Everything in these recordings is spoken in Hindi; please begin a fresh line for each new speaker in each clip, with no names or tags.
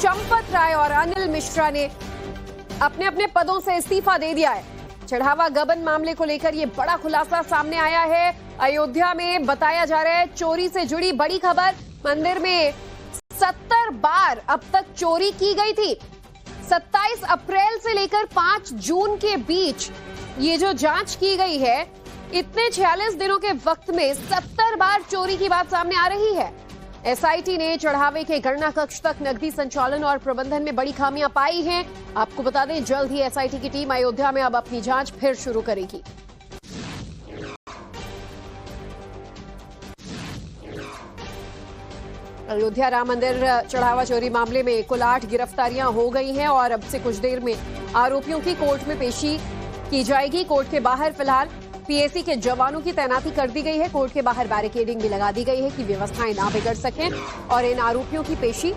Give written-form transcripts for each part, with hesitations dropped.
चंपत राय और अनिल मिश्रा ने अपने अपने पदों से इस्तीफा दे दिया है। चढ़ावा गबन मामले को लेकर ये बड़ा खुलासा सामने आया है। अयोध्या में बताया जा रहा है चोरी से जुड़ी बड़ी खबर। मंदिर में 70 बार अब तक चोरी की गई थी। 27 अप्रैल से लेकर 5 जून के बीच ये जो जांच की गई है, इतने 46 दिनों के वक्त में 70 बार चोरी की बात सामने आ रही है। एसआईटी ने चढ़ावे के गणना कक्ष तक नकदी संचालन और प्रबंधन में बड़ी खामियां पाई हैं। आपको बता दें, जल्द ही एसआईटी की टीम अयोध्या में अब अपनी जांच फिर शुरू करेगी। अयोध्या राम मंदिर चढ़ावा चोरी मामले में कुल 8 गिरफ्तारियां हो गई हैं और अब से कुछ देर में आरोपियों की कोर्ट में पेशी की जाएगी। कोर्ट के बाहर फिलहाल पीएसी के जवानों की तैनाती कर दी गई है। कोर्ट के बाहर बैरिकेडिंग भी लगा दी गई है कि व्यवस्थाएं ना बिगड़ सकें और इन आरोपियों की पेशी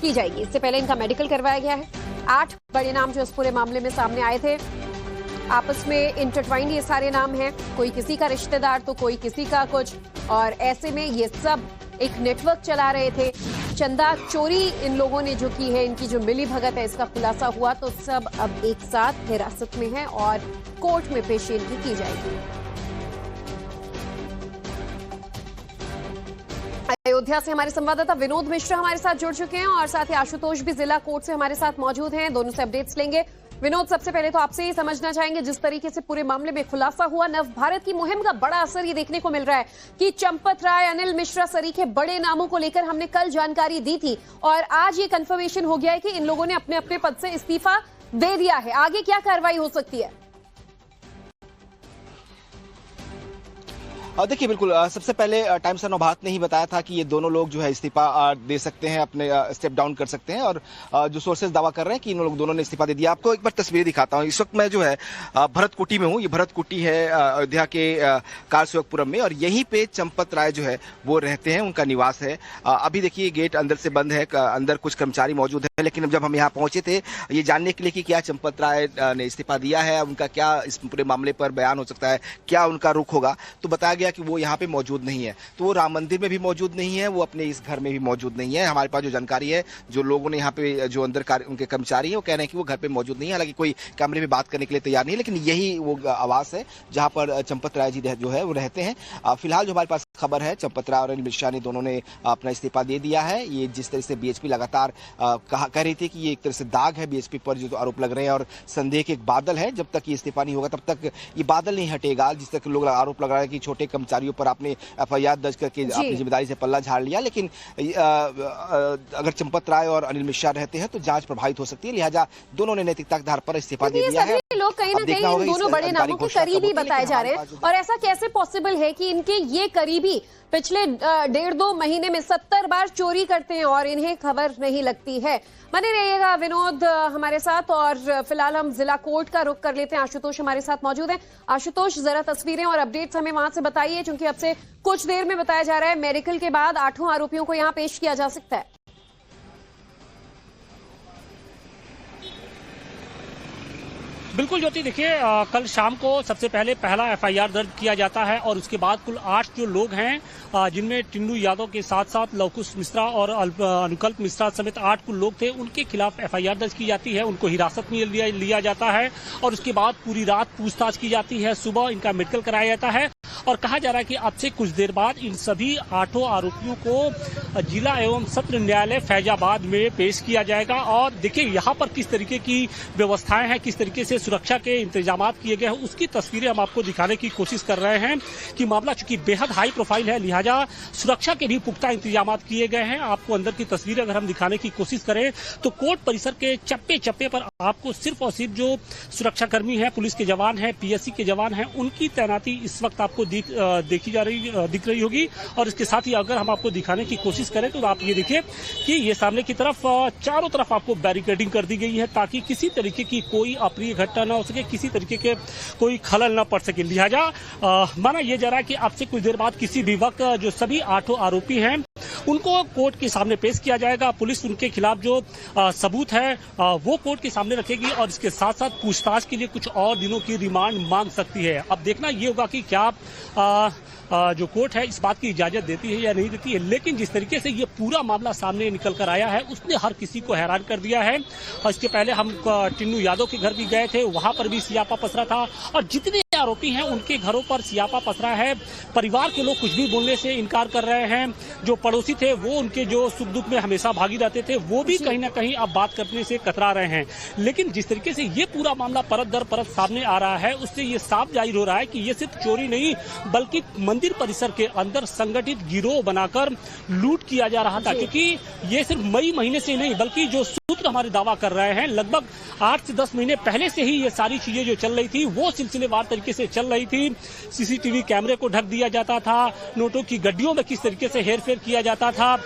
की जाएगी। इससे पहले इनका मेडिकल करवाया गया है। 8 बड़े नाम जो इस पूरे मामले में सामने आए थे, आपस में इंटरट्वाइंड ये सारे नाम हैं। कोई किसी का रिश्तेदार तो कोई किसी का कुछ, और ऐसे में ये सब एक नेटवर्क चला रहे थे। चंदा चोरी इन लोगों ने जो की है, इनकी जो मिली भगत है, इसका खुलासा हुआ तो सब अब एक साथ हिरासत में हैं और कोर्ट में पेशी इनकी की जाएगी। अयोध्या से हमारे संवाददाता विनोद मिश्रा हमारे साथ जुड़ चुके हैं और साथ ही आशुतोष भी जिला कोर्ट से हमारे साथ मौजूद हैं। दोनों से अपडेट्स लेंगे। विनोद, सबसे पहले तो आपसे ही समझना चाहेंगे, जिस तरीके से पूरे मामले में खुलासा हुआ, नव भारत की मुहिम का बड़ा असर ये देखने को मिल रहा है कि चंपत राय, अनिल मिश्रा सरीखे बड़े नामों को लेकर हमने कल जानकारी दी थी और आज ये कंफर्मेशन हो गया है कि इन लोगों ने अपने अपने पद से इस्तीफा दे दिया है। आगे क्या कार्रवाई हो सकती है?
देखिए, बिल्कुल सबसे पहले टाइम्स ऑफ नवभारत ने ही बताया था कि ये दोनों लोग जो है इस्तीफा दे सकते हैं, अपने स्टेप डाउन कर सकते हैं और जो सोर्सेज दावा कर रहे हैं कि इन लोग दोनों ने इस्तीफा दे दिया। आपको एक बार तस्वीर दिखाता हूँ। इस वक्त मैं जो है भरत कुटी में हूँ। ये भरत कुटी है अयोध्या के कारसेवकपुरम में और यहीं पे चंपत राय जो है वो रहते हैं, उनका निवास है। अभी देखिए गेट अंदर से बंद है, अंदर कुछ कर्मचारी मौजूद है, लेकिन जब हम यहाँ पहुंचे थे ये जानने के लिए कि क्या चंपत राय ने इस्तीफा दिया है, उनका क्या इस पूरे मामले पर बयान हो सकता है, क्या उनका रुख होगा, तो बताया गया कि वो यहाँ पे मौजूद नहीं है। तो वो राम मंदिर में भी मौजूद नहीं है, वो अपने इस घर में भी मौजूद नहीं है। हमारे पास जो जानकारी है, जो लोगों ने यहाँ पे जो अंदर उनके कर्मचारी हैं वो कह रहे हैं कि वो घर पे मौजूद नहीं है। हालांकि कोई कैमरे में बात करने के लिए तैयार नहीं है, लेकिन यही वो आवास है जहाँ पर चंपत राय जी जो है वो रहते हैं। फिलहाल जो हमारे पास खबर है, चंपत राय और अनिल मिश्रा ने दोनों ने अपना इस्तीफा दे दिया है। ये जिस तरह से बीएचपी लगातार कह रही थी कि ये एक तरह से दाग है बीएचपी पर, जो आरोप लग रहे हैं और संदेह के एक बादल है, जब तक ये इस्तीफा नहीं होगा तब तक ये बादल नहीं हटेगा। जिस तरह के लोग आरोप लगा रहे हैं कि छोटे कर्मचारियों पर आपने एफआईआर दर्ज करके अपनी जिम्मेदारी से पल्ला झाड़ लिया, लेकिन अगर चंपत राय और अनिल मिश्रा रहते हैं तो जांच प्रभावित हो सकती है। लिहाजा दोनों ने नैतिकता के आधार पर इस्तीफा दे दिया है।
लोग कहीं ना कहीं इन दोनों बड़े नामों के करीबी बताए जा रहे हैं और ऐसा कैसे पॉसिबल है कि इनके ये करीबी पिछले 1.5-2 महीने में 70 बार चोरी करते हैं और इन्हें खबर नहीं लगती है? बने रहिएगा विनोद हमारे साथ और फिलहाल हम जिला कोर्ट का रुख कर लेते हैं। आशुतोष हमारे साथ मौजूद हैं। आशुतोष, जरा तस्वीरें और अपडेट्स हमें वहां से बताइए, क्योंकि अब से कुछ देर में बताया जा रहा है मेडिकल के बाद 8 आरोपियों को यहां पेश किया जा सकता है।
बिल्कुल ज्योति, देखिए कल शाम को सबसे पहले पहला एफआईआर दर्ज किया जाता है और उसके बाद कुल 8 जो लोग हैं, जिनमें टिंडू यादव के साथ साथ लवकुश मिश्रा और अनुकल्प मिश्रा समेत 8 कुल लोग थे, उनके खिलाफ एफआईआर दर्ज की जाती है। उनको हिरासत में लिया जाता है और उसके बाद पूरी रात पूछताछ की जाती है। सुबह इनका मेडिकल कराया जाता है और कहा जा रहा है कि अब से कुछ देर बाद इन सभी 8 आरोपियों को जिला एवं सत्र न्यायालय फैजाबाद में पेश किया जाएगा। और देखिए यहाँ पर किस तरीके की व्यवस्थाएं हैं, किस तरीके से सुरक्षा के इंतजाम किए गए हैं, उसकी तस्वीरें हम आपको दिखाने की कोशिश कर रहे हैं कि मामला चूंकि बेहद हाई प्रोफाइल है, लिहाजा सुरक्षा के भी पुख्ता इंतजाम किए गए हैं। आपको अंदर की तस्वीरें अगर हम दिखाने की कोशिश करें तो कोर्ट परिसर के चप्पे चप्पे पर आपको सिर्फ और सिर्फ जो सुरक्षाकर्मी है, पुलिस के जवान है, पीएससी के जवान है, उनकी तैनाती इस वक्त आपको दिख रही होगी। और इसके साथ ही अगर हम आपको दिखाने की कोशिश करें तो आप ये देखिए कि ये सामने की तरफ चारों तरफ आपको बैरिकेडिंग कर दी गई है ताकि किसी तरीके की कोई अप्रिय घटना न हो सके, किसी तरीके के कोई खलल न पड़ सके। लिहाजा माना यह जा रहा है कि अब से कुछ देर बाद किसी भी वक्त जो सभी 8 आरोपी हैं उनको कोर्ट के सामने पेश किया जाएगा। पुलिस उनके खिलाफ जो सबूत है वो कोर्ट के सामने रखेगी और इसके साथ साथ पूछताछ के लिए कुछ और दिनों की रिमांड मांग सकती है। अब देखना ये होगा कि क्या जो कोर्ट है इस बात की इजाजत देती है या नहीं देती है। लेकिन जिस तरीके से ये पूरा मामला सामने निकल कर आया है उसने हर किसी को हैरान कर दिया है। और इसके पहले हम टिन्नू यादव के घर भी गए थे, वहां पर भी सियापा पसरा था और जितने आरोपी हैं उनके घरों पर सियापा पसरा है। परिवार के लोग कुछ भी बोलने से इनकार कर रहे हैं। जो पड़ोसी थे वो उनके जो सुख दुख में हमेशा भागी रहते थे वो भी कहीं ना कहीं अब बात करने से कतरा रहे हैं। लेकिन जिस तरीके से ये पूरा मामला परत दर परत सामने आ रहा है उससे ये साफ जाहिर हो रहा है कि ये सिर्फ चोरी नहीं बल्कि मंदिर परिसर के अंदर संगठित गिरोह बनाकर लूट किया जा रहा था। क्योंकि ये सिर्फ मई महीने से नहीं बल्कि जो सूत्र हमारे दावा कर रहे हैं लगभग 8 से 10 महीने पहले से ही ये सारी चीजें जो चल रही थी वो सिलसिलेवार तरीके से चल रही थी। सीसीटीवी कैमरे को ढक दिया जाता था, नोटों की गड्डियों में किस तरीके से हेरफेर किया जाता था,